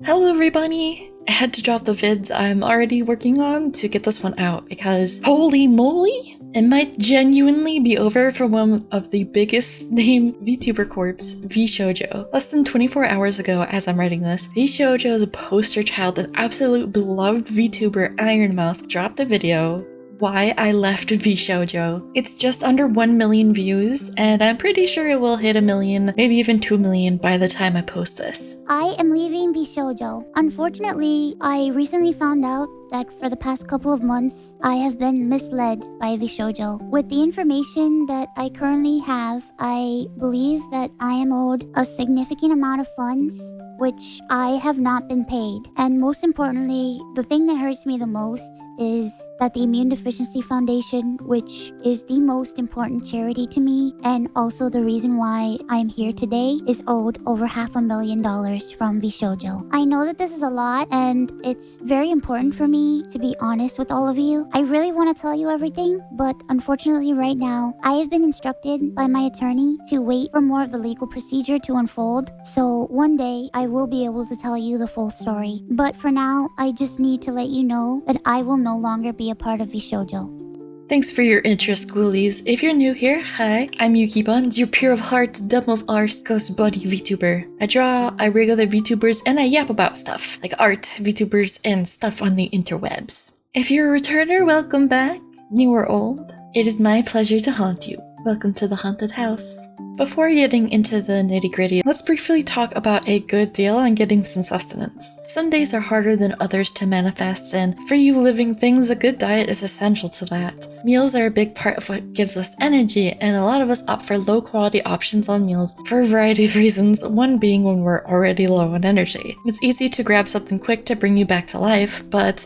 Hello everybody! I had to drop the vids I'm already working on to get this one out because holy moly! It might genuinely be over for one of the biggest name Vtuber Corps, Vshojo. Less than 24 hours ago as I'm writing this, Vshojo's poster child and absolute beloved VTuber Iron Mouse dropped a video why I left Vshojo. It's just under 1 million views, and I'm pretty sure it will hit 1 million, maybe even 2 million by the time I post this. I am leaving Vshojo. Unfortunately, I recently found out that for the past couple of months, I have been misled by Vshojo. With the information that I currently have, I believe that I am owed a significant amount of funds, which I have not been paid. And most importantly, the thing that hurts me the most is that the Immune Deficiency Foundation, which is the most important charity to me and also the reason why I'm here today, is owed over $500,000 from Vshojo. I know that this is a lot and it's very important for me to be honest with all of you. I really want to tell you everything, but unfortunately right now, I have been instructed by my attorney to wait for more of the legal procedure to unfold. So one day I will be able to tell you the full story. But for now, I just need to let you know that I will no longer be a part of Vshojo. Thanks for your interest, ghoulies. If you're new here, hi, I'm Yukibunns, your pure of heart, dumb of Arse Ghost Bunny Vtuber. I draw, I wriggle the VTubers, and I yap about stuff, like art, VTubers, and stuff on the interwebs. If you're a returner, welcome back. New or old, it is my pleasure to haunt you. Welcome to the haunted house. Before getting into the nitty-gritty, let's briefly talk about a good deal on getting some sustenance. Some days are harder than others to manifest, and for you living things, a good diet is essential to that. Meals are a big part of what gives us energy, and a lot of us opt for low-quality options on meals for a variety of reasons, one being when we're already low on energy. It's easy to grab something quick to bring you back to life, but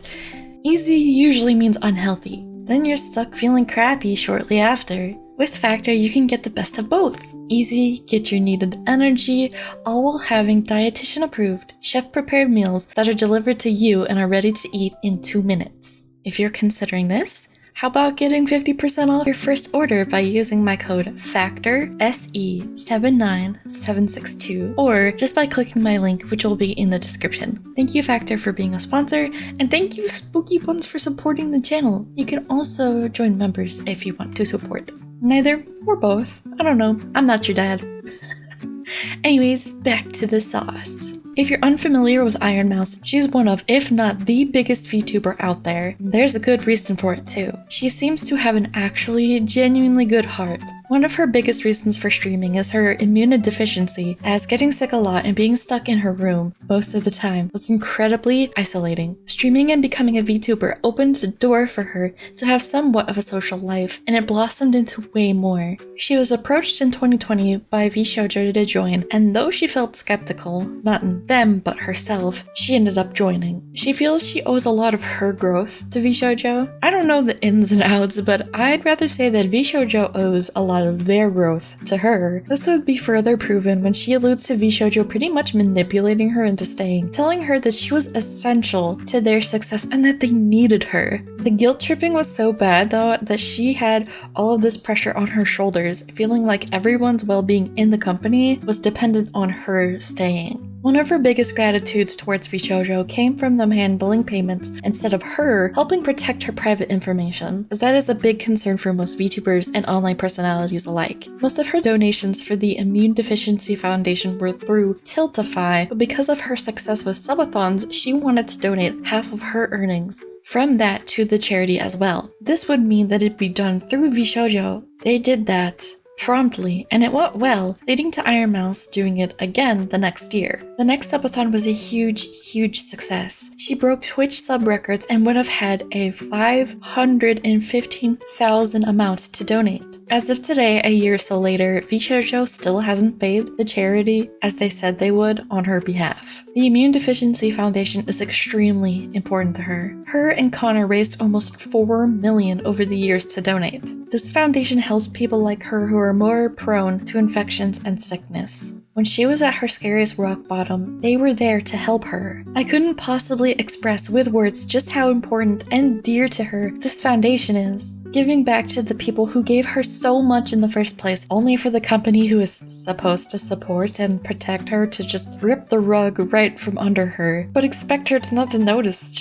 easy usually means unhealthy. Then you're stuck feeling crappy shortly after. With Factor, you can get the best of both. Easy, get your needed energy, all while having dietitian-approved, chef-prepared meals that are delivered to you and are ready to eat in 2 minutes. If you're considering this, how about getting 50% off your first order by using my code FACTOR SE79762 or just by clicking my link, which will be in the description. Thank you Factor for being a sponsor, and thank you Spookybunns for supporting the channel. You can also join members if you want to support. Neither or both. I don't know. I'm not your dad. Anyways, back to the sauce. If you're unfamiliar with Iron Mouse, she's one of, if not the biggest VTuber out there. There's a good reason for it too. She seems to have an actually genuinely good heart. One of her biggest reasons for streaming is her immunodeficiency, as getting sick a lot and being stuck in her room most of the time was incredibly isolating. Streaming and becoming a VTuber opened the door for her to have somewhat of a social life, and it blossomed into way more. She was approached in 2020 by Vshojo to join, and though she felt skeptical, not in them but herself, she ended up joining. She feels she owes a lot of her growth to Vshojo. I don't know the ins and outs, but I'd rather say that Vshojo owes a lot of their growth to her. This would be further proven when she alludes to Vshojo pretty much manipulating her into staying, telling her that she was essential to their success and that they needed her. The guilt tripping was so bad though that she had all of this pressure on her shoulders, feeling like everyone's well-being in the company was dependent on her staying. One of her biggest gratitudes towards Vshojo came from them handling payments instead of her helping protect her private information, as that is a big concern for most VTubers and online personalities alike. Most of her donations for the Immune Deficiency Foundation were through Tiltify, but because of her success with subathons, she wanted to donate half of her earnings from that to the charity as well. This would mean that it'd be done through Vshojo. They did that promptly, and it went well, leading to Iron Mouse doing it again the next year. The next subathon was a huge success. She broke Twitch sub records and would have had a 515,000 amount to donate. As of today, a year or so later, Vshojo still hasn't paid the charity as they said they would on her behalf. The Immune Deficiency Foundation is extremely important to her. Her and Connor raised almost $4 million over the years to donate. This foundation helps people like her who are more prone to infections and sickness. When she was at her scariest rock bottom, they were there to help her. I couldn't possibly express with words just how important and dear to her this foundation is. Giving back to the people who gave her so much in the first place, only for the company who is supposed to support and protect her to just rip the rug right from under her, but expect her to not to notice.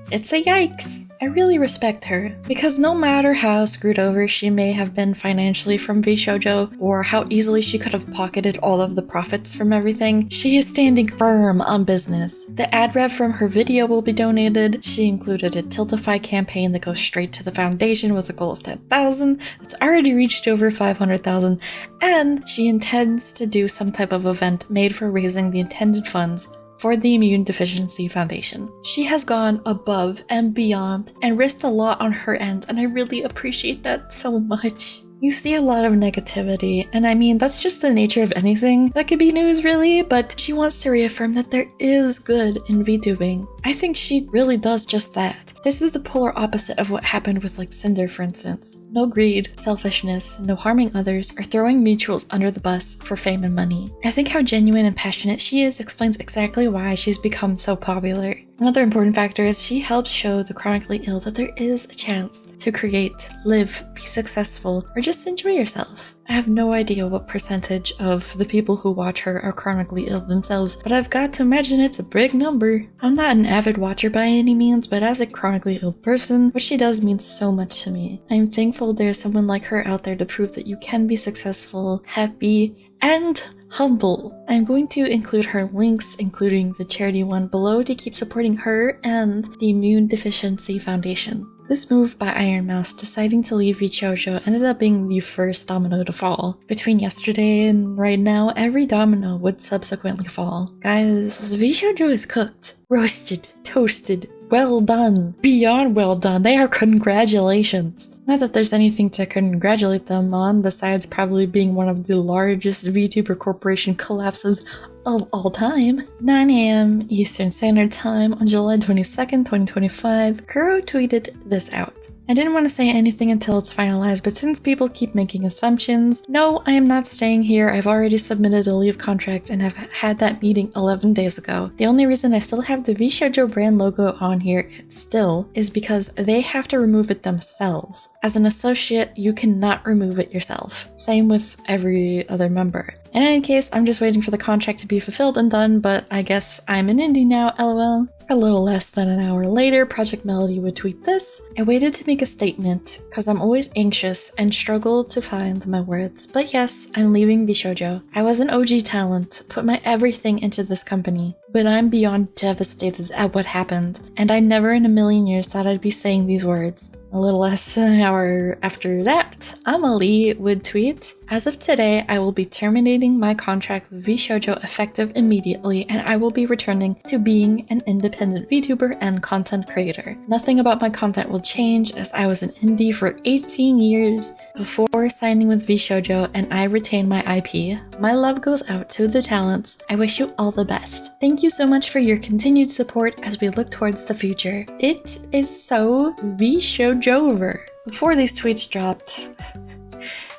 It's a yikes. I really respect her, because no matter how screwed over she may have been financially from Vshojo, or how easily she could have pocketed all of the profits from everything, she is standing firm on business. The ad rev from her video will be donated. She included a Tiltify campaign that goes straight to the foundation with a goal of 10,000. It's already reached over 500,000, and she intends to do some type of event made for raising the intended funds for the Immune Deficiency Foundation. She has gone above and beyond and risked a lot on her end, and I really appreciate that so much. You see a lot of negativity, and I mean, that's just the nature of anything that could be news, really, but she wants to reaffirm that there is good in VTubing. I think she really does just that. This is the polar opposite of what happened with like Cinder, for instance. No greed, selfishness, no harming others, or throwing mutuals under the bus for fame and money. I think how genuine and passionate she is explains exactly why she's become so popular. Another important factor is she helps show the chronically ill that there is a chance to create, live, be successful, or just enjoy yourself. I have no idea what percentage of the people who watch her are chronically ill themselves, but I've got to imagine it's a big number. I'm not an avid watcher by any means, but as a chronically ill person, what she does means so much to me. I'm thankful there's someone like her out there to prove that you can be successful, happy, and humble. I'm going to include her links, including the charity one below, to keep supporting her and the Immune Deficiency Foundation. This move by Iron Mouse deciding to leave Vshojo ended up being the first domino to fall. Between yesterday and right now, every domino would subsequently fall. Guys, Vshojo is cooked. Roasted, toasted, well done. Beyond well done. They are congratulations. Not that there's anything to congratulate them on besides probably being one of the largest Vtuber Corporation collapses of all time. 9 a.m. Eastern Standard Time on July 22nd, 2025, Kuro tweeted this out. I didn't want to say anything until it's finalized, but since people keep making assumptions, no, I am not staying here. I've already submitted a leave contract and have had that meeting 11 days ago. The only reason I still have the Vshojo brand logo on here still is because they have to remove it themselves. As an associate, you cannot remove it yourself. Same with every other member. In any case, I'm just waiting for the contract to be fulfilled and done, but I guess I'm an indie now, lol. A little less than an hour later, Project Melody would tweet this. I waited to make a statement, cause I'm always anxious and struggle to find my words. But yes, I'm leaving Vshojo. I was an OG talent, put my everything into this company, but I'm beyond devastated at what happened, and I never in a million years thought I'd be saying these words. A little less than an hour after that, Amelie would tweet, as of today, I will be terminating my contract with Vshojo effective immediately, and I will be returning to being an independent VTuber and content creator. Nothing about my content will change, as I was an indie for 18 years before signing with Vshojo, and I retain my IP. My love goes out to the talents. I wish you all the best. Thank you so much for your continued support as we look towards the future. It is so Vshojo over. Before these tweets dropped,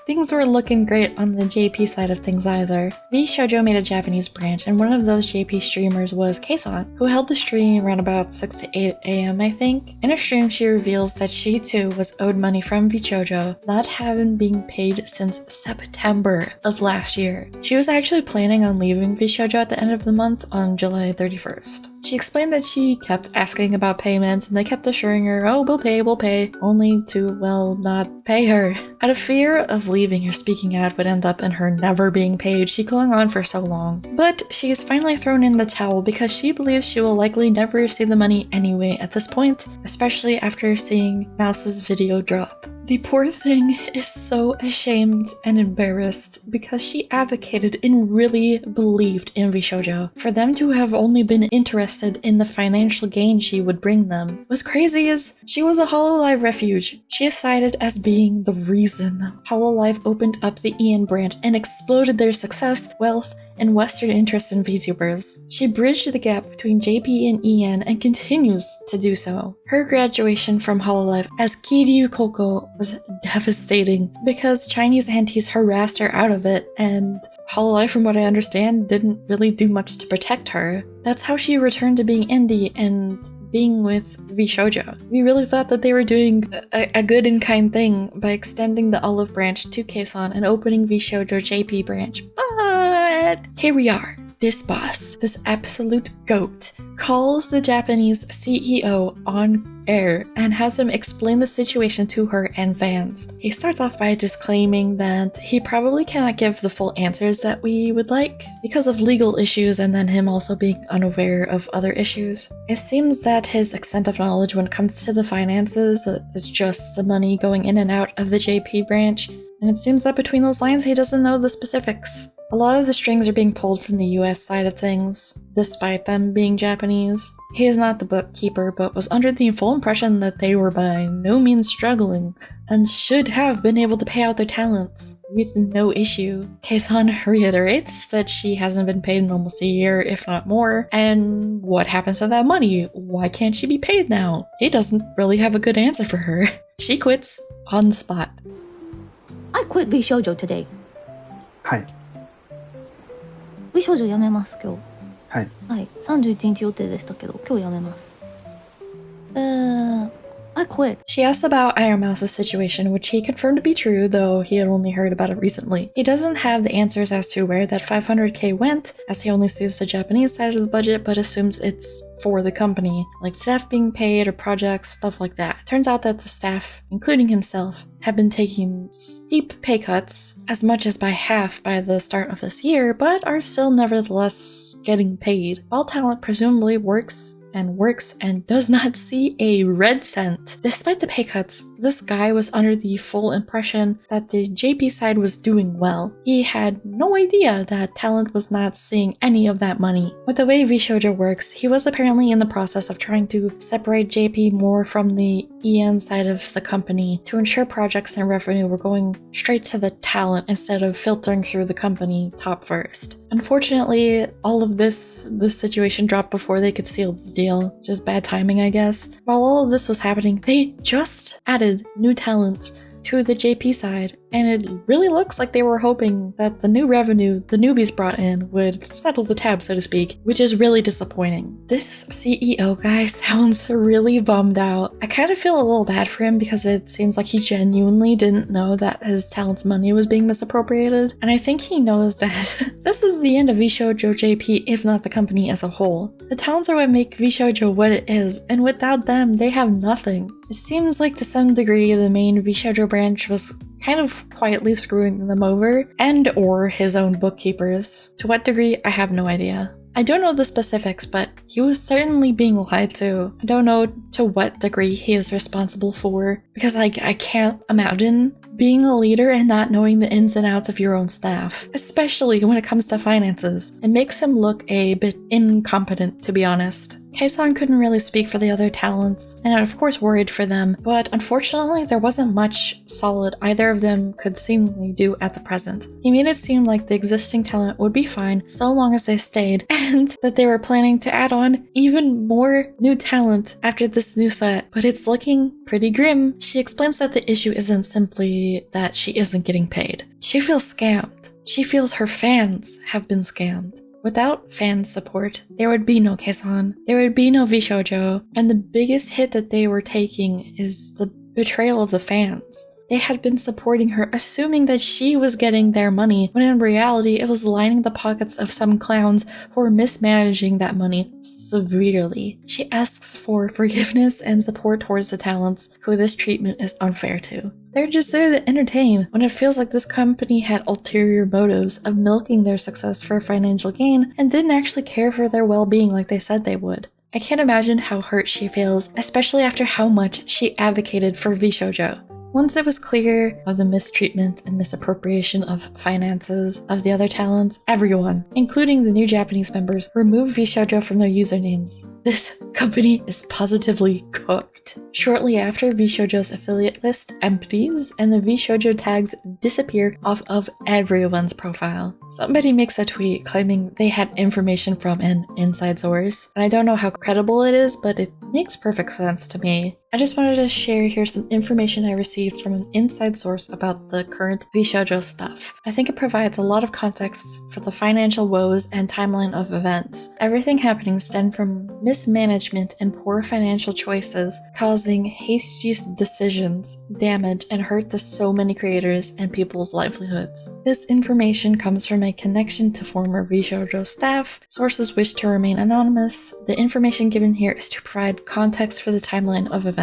things were looking great on the JP side of things either. Vshojo made a Japanese branch, and one of those JP streamers was Keisan, who held the stream around about 6 to 8 a.m. I think. In her stream, she reveals that she too was owed money from Vshojo, not having been paid since September of last year. She was actually planning on leaving Vshojo at the end of the month on July 31st. She explained that she kept asking about payments and they kept assuring her, oh, we'll pay, only to, well, not pay her. Out of fear of leaving her speaking out would end up in her never being paid, she clung on for so long. But she has finally thrown in the towel because she believes she will likely never see the money anyway at this point, especially after seeing Mouse's video drop. The poor thing is so ashamed and embarrassed because she advocated and really believed in Vshojo. For them to have only been interested in the financial gain she would bring them. What's crazy is she was a Hololive refuge. She is cited as being the reason Hololive opened up the Ian branch and exploded their success, wealth, and Western interests in VTubers. She bridged the gap between JP and EN and continues to do so. Her graduation from Hololive as Kiryu Koko was devastating because Chinese aunties harassed her out of it, and Hololive, from what I understand, didn't really do much to protect her. That's how she returned to being indie and being with Vshojo. We really thought that they were doing a good and kind thing by extending the olive branch to Kason and opening Vshojo JP branch, but here we are. This boss, this absolute goat, calls the Japanese CEO on air and has him explain the situation to her and fans. He starts off by disclaiming that he probably cannot give the full answers that we would like because of legal issues, and then him also being unaware of other issues. It seems that his extent of knowledge when it comes to the finances is just the money going in and out of the JP branch, and it seems that between those lines he doesn't know the specifics. A lot of the strings are being pulled from the US side of things, despite them being Japanese. He is not the bookkeeper, but was under the full impression that they were by no means struggling, and should have been able to pay out their talents with no issue. Kason reiterates that she hasn't been paid in almost a year, if not more, and what happens to that money? Why can't she be paid now? He doesn't really have a good answer for her. She quits on the spot. I quit Vshojo today. はい。美少女辞めます今日。はい。はい。31日予定でしたけど今日辞めます。I quit. She asks about Iron Mouse's situation, which he confirmed to be true, though he had only heard about it recently. He doesn't have the answers as to where that 500k went, as he only sees the Japanese side of the budget, but assumes it's for the company, like staff being paid or projects, stuff like that. Turns out that the staff, including himself, have been taking steep pay cuts, as much as by half by the start of this year, but are still nevertheless getting paid. All talent presumably works and does not see a red cent. Despite the pay cuts, this guy was under the full impression that the JP side was doing well. He had no idea that talent was not seeing any of that money. With the way Vshojo works, he was apparently in the process of trying to separate JP more from the EN side of the company to ensure projects and revenue were going straight to the talent instead of filtering through the company top first. Unfortunately, all of this situation dropped before they could seal the deal. Just bad timing, I guess. While all of this was happening, they just added new talent to the JP side, and it really looks like they were hoping that the new revenue the newbies brought in would settle the tab, so to speak, which is really disappointing. This CEO guy sounds really bummed out. I kind of feel a little bad for him because it seems like he genuinely didn't know that his talent's money was being misappropriated, and I think he knows that this is the end of Vshojo JP, if not the company as a whole. The talents are what make Vshojo what it is, and without them, they have nothing. It seems like to some degree the main Vshojo branch was kind of quietly screwing them over, and or his own bookkeepers. To what degree, I have no idea. I don't know the specifics, but he was certainly being lied to. I don't know to what degree he is responsible for, because I can't imagine being a leader and not knowing the ins and outs of your own staff, especially when it comes to finances. It makes him look a bit incompetent, to be honest. Kason couldn't really speak for the other talents, and of course worried for them, but unfortunately there wasn't much solid either of them could seemingly do at the present. He made it seem like the existing talent would be fine so long as they stayed, and that they were planning to add on even more new talent after this new set, but it's looking pretty grim. She explains that the issue isn't simply that she isn't getting paid. She feels scammed. She feels her fans have been scammed. Without fan support, there would be no Kason, there would be no Vshojo, and the biggest hit that they were taking is the betrayal of the fans. They had been supporting her, assuming that she was getting their money, when in reality it was lining the pockets of some clowns who were mismanaging that money severely. She asks for forgiveness and support towards the talents who this treatment is unfair to. They're just there to entertain, when it feels like this company had ulterior motives of milking their success for financial gain and didn't actually care for their well-being like they said they would. I can't imagine how hurt she feels, especially after how much she advocated for Vshojo. Once it was clear of the mistreatment and misappropriation of finances of the other talents, everyone, including the new Japanese members, removed Vshojo from their usernames. This company is positively cooked. Shortly after, Vshojo's affiliate list empties and the Vshojo tags disappear off of everyone's profile. Somebody makes a tweet claiming they had information from an inside source, and I don't know how credible it is, but it makes perfect sense to me. I just wanted to share here some information I received from an inside source about the current Vshojo stuff. I think it provides a lot of context for the financial woes and timeline of events. Everything happening stemmed from mismanagement and poor financial choices, causing hasty decisions, damage, and hurt to so many creators and people's livelihoods. This information comes from a connection to former Vshojo staff. Sources wish to remain anonymous. The information given here is to provide context for the timeline of events.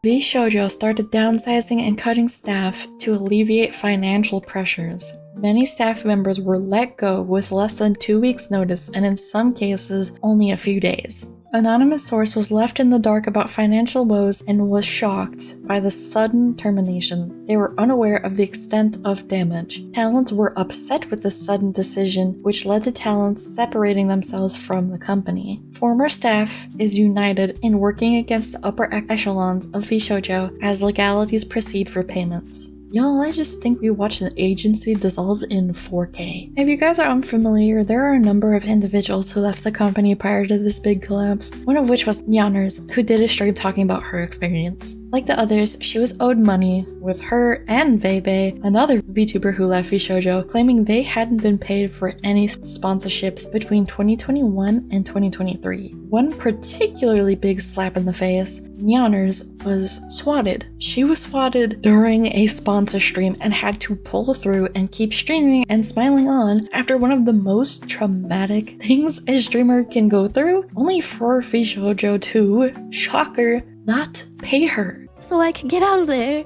Vshojo started downsizing and cutting staff to alleviate financial pressures. Many staff members were let go with less than 2 weeks' notice, and in some cases, only a few days. Anonymous source was left in the dark about financial woes and was shocked by the sudden termination. They were unaware of the extent of damage. Talents were upset with the sudden decision, which led to talents separating themselves from the company. Former staff is united in working against the upper echelons of Vshojo as legalities proceed for payments. Y'all, I just think we watched an agency dissolve in 4K. If you guys are unfamiliar, there are a number of individuals who left the company prior to this big collapse, one of which was Nyaners, who did a stream talking about her experience. Like the others, she was owed money, with her and Vebe, another VTuber who left Vshojo, claiming they hadn't been paid for any sponsorships between 2021 and 2023. One particularly big slap in the face, Nyaners was swatted. She was swatted during a sponsor stream and had to pull through and keep streaming and smiling on after one of the most traumatic things a streamer can go through, only for Vshojo to, shocker, not pay her. So I could get out of there.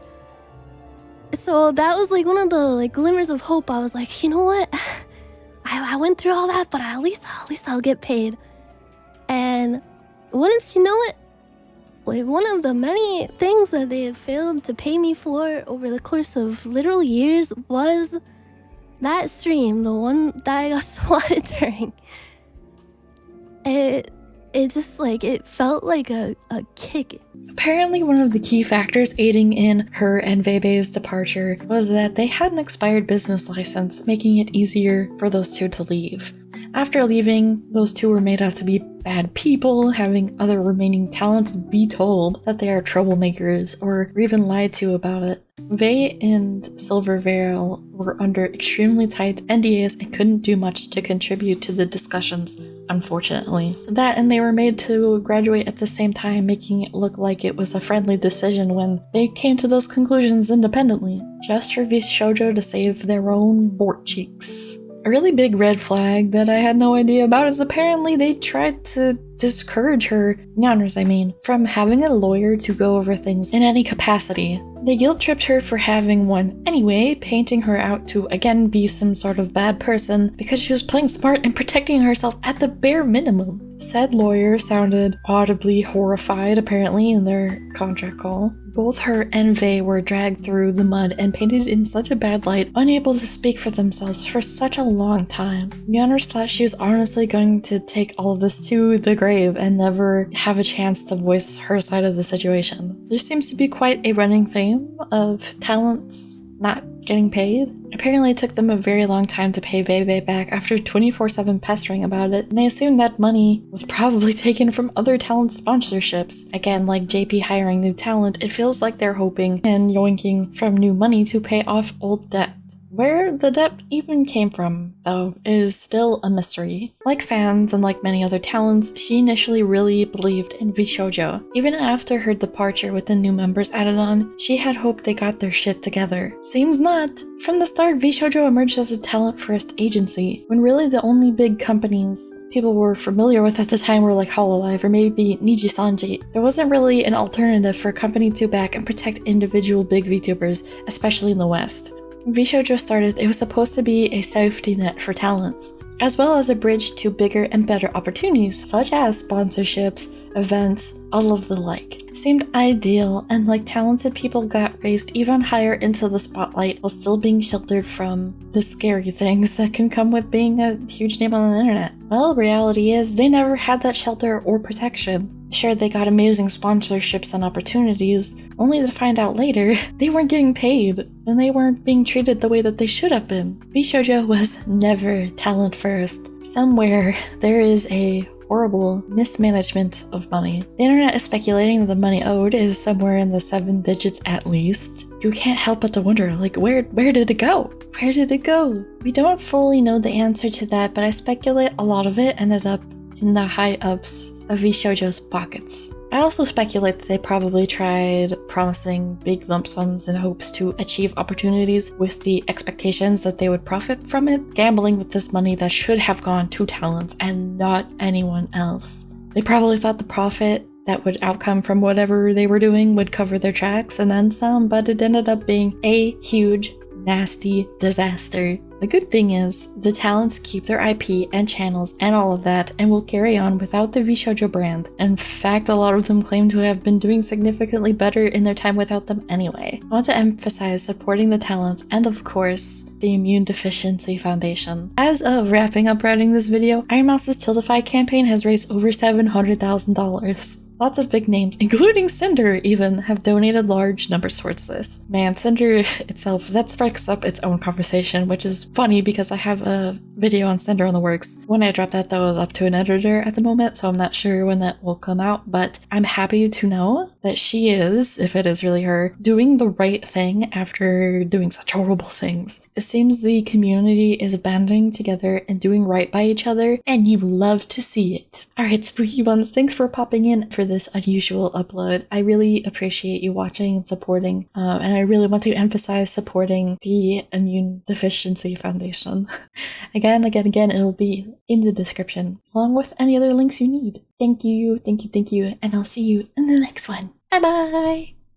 So that was like one of the glimmers of hope. I was like, you know what? I went through all that, but at least I'll get paid. And wouldn't you know it? Like, one of the many things that they have failed to pay me for over the course of literal years was that stream, the one that I got swatted during. It just it felt like a kick. Apparently, one of the key factors aiding in her and Vebe's departure was that they had an expired business license, making it easier for those two to leave. After leaving, those two were made out to be bad people, having other remaining talents be told that they are troublemakers or even lied to about it. Vey and Silverveil were under extremely tight NDAs and couldn't do much to contribute to the discussions, unfortunately. That and they were made to graduate at the same time, making it look like it was a friendly decision when they came to those conclusions independently, just for Vshojo to save their own bort cheeks. A really big red flag that I had no idea about is apparently they tried to discourage her, Nyaners I mean, from having a lawyer to go over things in any capacity. They guilt-tripped her for having one anyway, painting her out to again be some sort of bad person because she was playing smart and protecting herself at the bare minimum. Said lawyer sounded audibly horrified apparently in their contract call. Both her and Vey were dragged through the mud and painted in such a bad light, unable to speak for themselves for such a long time. Nyaners thought she was honestly going to take all of this to the grave and never have a chance to voice her side of the situation. There seems to be quite a running theme of talents not getting paid. Apparently it took them a very long time to pay Vebe back after 24/7 pestering about it, and they assumed that money was probably taken from other talent sponsorships. Again, like JP hiring new talent, it feels like they're hoping and yoinking from new money to pay off old debt. Where the debt even came from, though, is still a mystery. Like fans and like many other talents, she initially really believed in Vshojo. Even after her departure with the new members added on, she had hoped they got their shit together. Seems not. From the start, Vshojo emerged as a talent-first agency, when really the only big companies people were familiar with at the time were like Hololive or maybe Nijisanji. There wasn't really an alternative for a company to back and protect individual big VTubers, especially in the West. When Vshojo started, it was supposed to be a safety net for talents, as well as a bridge to bigger and better opportunities, such as sponsorships, events, all of the like. seemed ideal, and like talented people got raised even higher into the spotlight while still being sheltered from the scary things that can come with being a huge name on the internet. Well, reality is they never had that shelter or protection. Sure, they got amazing sponsorships and opportunities, only to find out later they weren't getting paid, and they weren't being treated the way that they should have been. Vshojo was never talent first. Somewhere there is a horrible mismanagement of money. The internet is speculating that the money owed is somewhere in the 7 digits at least. You can't help but to wonder, like, where did it go? Where did it go? We don't fully know the answer to that, but I speculate a lot of it ended up in the high-ups of Vshojo's pockets. I also speculate that they probably tried promising big lump sums in hopes to achieve opportunities with the expectations that they would profit from it, gambling with this money that should have gone to talents and not anyone else. They probably thought the profit that would outcome from whatever they were doing would cover their tracks and then some, but it ended up being a huge, nasty disaster. The good thing is, the talents keep their IP and channels and all of that and will carry on without the Vshojo brand. In fact, a lot of them claim to have been doing significantly better in their time without them anyway. I want to emphasize supporting the talents and of course, the Immune Deficiency Foundation. As of wrapping up writing this video, Iron Mouse's Tiltify campaign has raised over $700,000. Lots of big names, including Cinder even, have donated large numbers towards this. Man, Cinder itself, that sparks up its own conversation, which is funny because I have a video on Cinder in the works. When I dropped that was up to an editor at the moment, so I'm not sure when that will come out, but I'm happy to know that she is, if it is really her, doing the right thing after doing such horrible things. It seems the community is banding together and doing right by each other, and you love to see it. Alright, Spookybunns, thanks for popping in for this unusual upload. I really appreciate you watching and supporting, and I really want to emphasize supporting the Immune Deficiency Foundation. Again, it'll be in the description, along with any other links you need. Thank you, and I'll see you in the next one. Bye bye!